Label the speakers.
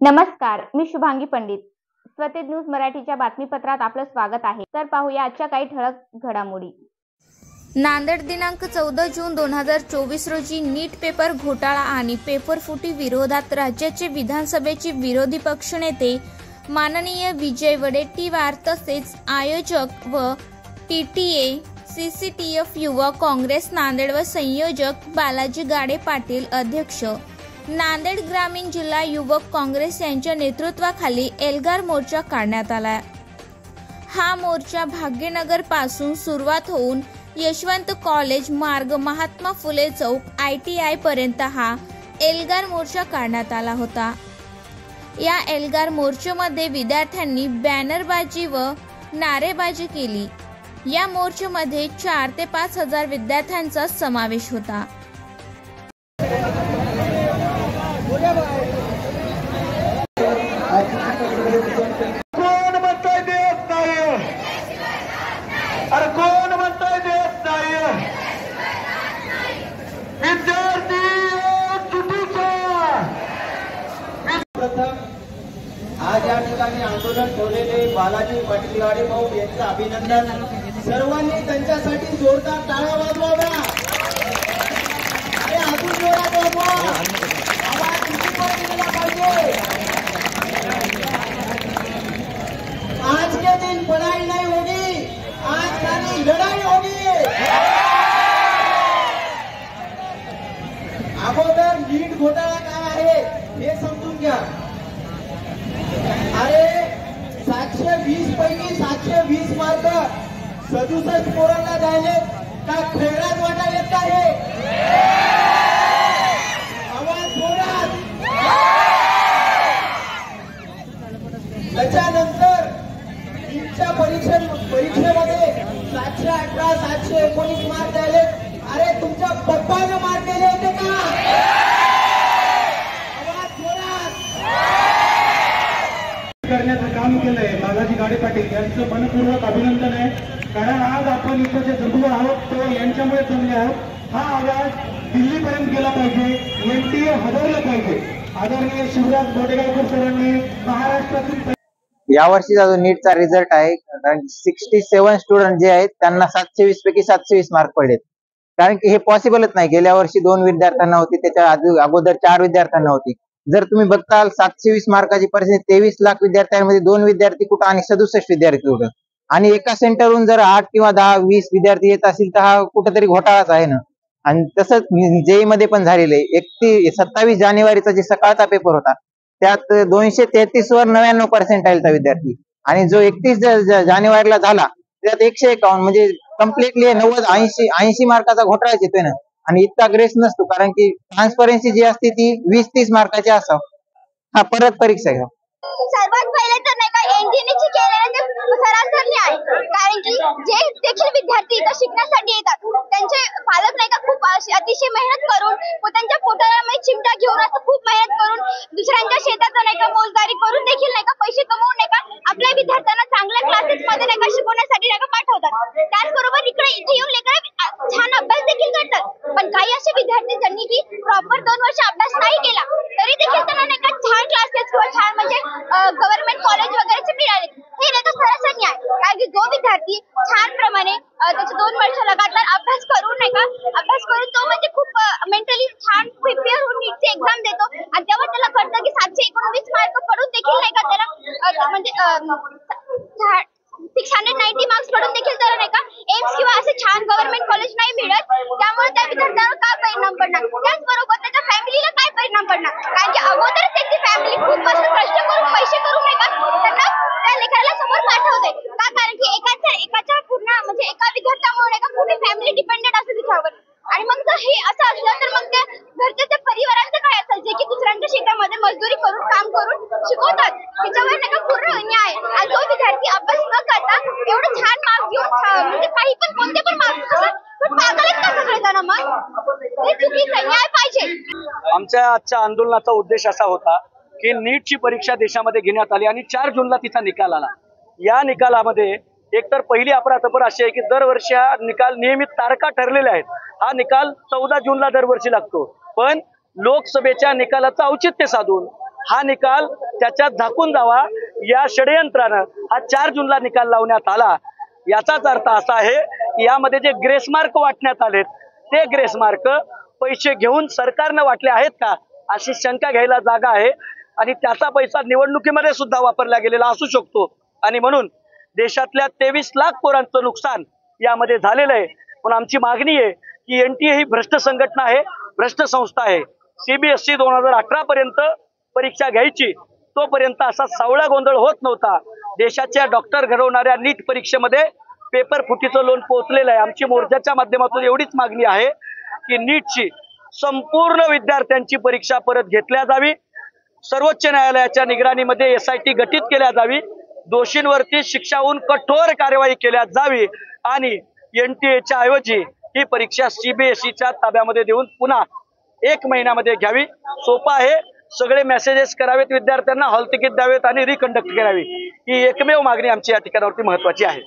Speaker 1: नमस्कार, मी शुभांगी पंडित. स्वतेज न्यूज मराठीच्या बातमीपत्रात आपलं स्वागत आहे. तर पाहूया आजच्या काही ठळक घडामोडी.
Speaker 2: नांदेड दिनांक 14 जून 2024 रोजी नीट पेपर घोटाळा आणि पेपरफुटी विरोधात राज्याचे विधानसभेचे विरोधी पक्षनेते माननीय विजय वडेट्टीवार तसेच आयोजक व TTA CCTF युवा काँग्रेस नांदेड व संयोजक बालाजी गाडे पाटील अध्यक्ष नांदेड ग्रामीण जिल्हा युवक काँग्रेस यांच्या नेतृत्वाखाली एल्गार मोर्चा काढण्यात आला. हा मोर्चा भाग्यनगर पासून सुरुवात होऊन यशवंत कॉलेज मार्ग महात्मा फुले चौक ITI पर्यंत हा एल्गार मोर्चा काढण्यात आला होता. या एल्गार मोर्चामध्ये विद्यार्थ्यांनी बॅनरबाजी व नारेबाजी केली. या मोर्चामध्ये 4 ते 5 हजार विद्यार्थ्यांचा समावेश होता.
Speaker 3: कोण म्हणतोय देत नाही? अरे कोण म्हणतोय देत नाही? विद्यार्थी प्रथम आज या ठिकाणी आंदोलन ठेवलेले बालाजी पाटील गाडे भाऊ यांचं अभिनंदन. सर्वांनी त्यांच्यासाठी जोरदार टाळ्या वाजवाव्या. अरे अजून जोरात वाजवा. आवाज किती पण दिला पाहिजे. आज के दिन पढ़ाई नहीं होगी, आज खाली लड़ाई होगी. अगोदर नीट घोटाळा काय आहे हे समजून घ्या. अरे 720 पैकी 720 मार्क 67 पोरांना द्यायले का खैरात वाटा येत आहे. आवाज जोरात. त्याच्यानंतर नीटच्या परीक्षेमध्ये 718 719 मार्क द्यायले. अरे तुमच्या पप्पाने मार्क दिले होते का? आवाज जोरात. करण्याचं काम केलंय बालाजी गाडे पाटील यांचं मनपूर्वक अभिनंदन आहे. कारण आज आपण इथं जे जमलो आहोत तो यांच्यामुळे जमले आहोत. हा आवाज दिल्लीपर्यंत गेला पाहिजे. NTA हलवलं पाहिजे. आदरणीय शिवराज बोडेगावकर सरांनी महाराष्ट्रातून
Speaker 4: यावर्षीचा जो नीटचा रिझल्ट आहे, 67 स्टुडंट जे आहेत त्यांना 720 पैकी 720 मार्क पडलेत. कारण की हे पॉसिबलच नाही. गेल्या वर्षी 2 विद्यार्थ्यांना होती, त्याच्या अगोदर 4 विद्यार्थ्यांना होती. जर तुम्ही बघताल 720 मार्काची परिस्थिती 23 लाख विद्यार्थ्यांमध्ये 2 विद्यार्थी कुठं आणि 67 विद्यार्थी कुठं, आणि एका सेंटरवरून जर 8 किंवा 10 20 विद्यार्थी येत असतील तर हा कुठेतरी घोटाळाच आहे ना. आणि तसंच JEE मध्ये पण झालेलं आहे. 27 जानेवारीचा जे सकाळचा पेपर होता त्यात 233 वर 99% विद्यार्थी, आणि जो 31 जानेवारीला झाला त्यात 151, म्हणजे कम्प्लिटली 90-80 मार्काचा घोटाळा येतोय ना. आणि इतका ग्रेस नसतो, कारण की ट्रान्सपरन्सी जी असते ती 20-30 मार्काची असावं. हा परत परीक्षा घ्या.
Speaker 5: सर्वात पहिले तर नाही का NGNची केलेले सरासरी आहे. कारण की जे देखील विद्यार्थी इथं शिकण्यासाठी येतात त्यांचे पालक नाही का खूप अतिशय मेहनत करून त्यांच्या पोटाला चिमटा घेऊन असं खूप मेहनत करून दुसऱ्यांच्या शेतात नाही का मोजदारी करून देखील नाही का पैसे कमवून नाही का आपल्या विद्यार्थ्यांना चांगल्या क्लासेस मध्ये नाही का शिकवण्यासाठी नाही का पाठवतात. त्याचबरोबर इथे येऊन लेकर छान अभ्यास देखील करतात. पण काही असे विद्यार्थी ज्यांनी की प्रॉपर 2 वर्ष अभ्यास नाही केला तरी देखील त्यांना नाही का छान क्लासेस किंवा छान म्हणजे गव्हर्नमेंट कॉलेज वगैरेचे मिळाले. हे नाही का सरासरी आहे. कारण की जो विद्यार्थी छान प्रमाणे त्याचे 2 वर्ष लगातार अभ्यास करून नाही का अभ्यास करून तो म्हणजे खूप मेंटली छान प्रिपेअर होऊन नीटची एक्झाम देतो आणि तेव्हा त्याला कळतं की 719 मार्क पडून देखील नाही का त्याला म्हणजे 690 मार्क्स पडून देखील त्याला नाही का एम्स किंवा असे छान गव्हर्नमेंट कॉलेज नाही मिळत. त्यामुळे त्या विद्यार्थ्यांवर काय परिणाम पडणार, त्याचबरोबर त्याच्या फॅमिलीला काय परिणाम पडणार. कारण की अगोदर त्यांची फॅमिली खूप मस्त कष्ट करून पैसे करून नाही का त्यांना त्या लेकराला समोर पाठवते का. कारण की एकाच्या पूर्ण म्हणजे एका विद्यार्थ्यामुळे नाही का पूर्ण फॅमिली डिपेंडेंट असते तिच्यावर. आणि मग जर हे असं असलं तर मग त्या घरच्या परिवारांचं काय असेल जे की दुसऱ्यांच्या शेतामध्ये मजदुरी करून काम करून शिकवतात त्याच्यावर नाही का पूर्ण अन्याय. आणि जो विद्यार्थी अभ्यास न करता एवढं छान मार्क्स घेऊन म्हणजे काही पण कोणते पण मार्क्स असतात पण पागलच का सगळेजण, मग हे चुकीचं न्याय पाहिजे.
Speaker 6: आमच्या आजच्या आंदोलनाचा उद्देश असा होता की नीटची परीक्षा देशामध्ये घेण्यात आली आणि 4 जूनला तिचा निकाल आला. या निकालामध्ये एकतर पहिली अफरातफर अशी आहे की दरवर्षी हा निकाल नियमित तारखा ठरलेल्या आहेत. हा निकाल 14 जूनला दरवर्षी लागतो, पण लोकसभेच्या निकालाचं औचित्य साधून हा निकाल त्याच्यात झाकून जावा या षडयंत्रानं हा 4 जूनला निकाल लावण्यात आला. याचाच अर्थ असा आहे की यामध्ये जे ग्रेसमार्क वाटण्यात आलेत ते ग्रेसमार्क पैसे घेऊन सरकारनं वाटले आहेत का अशी शंका घ्यायला जागा आहे. आणि त्याचा पैसा निवडणुकीमध्ये सुद्धा वापरला गेलेला असू शकतो. आणि म्हणून देशातल्या 23 लाख पोरांचं नुकसान यामध्ये झालेलं आहे. म्हणून आमची मागणी आहे की NTA ही भ्रष्ट संघटना आहे, भ्रष्ट संस्था आहे. CBSE 2018 पर्यंत परीक्षा घ्यायची, तोपर्यंत असा सावळा गोंधळ होत नव्हता. देशाच्या डॉक्टर घडवणाऱ्या नीट परीक्षेमध्ये पेपर फुटीचं लोण पोहोचलेलं आहे. आमची मोर्चाच्या माध्यमातून एवढीच मागणी आहे की नीटची संपूर्ण विद्यार्थ्यांची परीक्षा परत घेतल्या जावी, सर्वोच्च न्यायालयाच्या निगराणीमध्ये SIT गठीत केल्या जावी, दोषींवरती शिक्षाहून कठोर कार्यवाही केल्या जावी आणि NTAच्या ऐवजी ही परीक्षा CBSEच्या ताब्यामध्ये देऊन पुन्हा 1 महिन्यामध्ये घ्यावी. सोपं आहे. सगळे मेसेजेस करावेत विद्यार्थ्यांना, हॉल तिकीट द्यावेत आणि रिकंडक्ट करावी. ही एकमेव मागणी आमची या ठिकाणावरती महत्वाची आहे.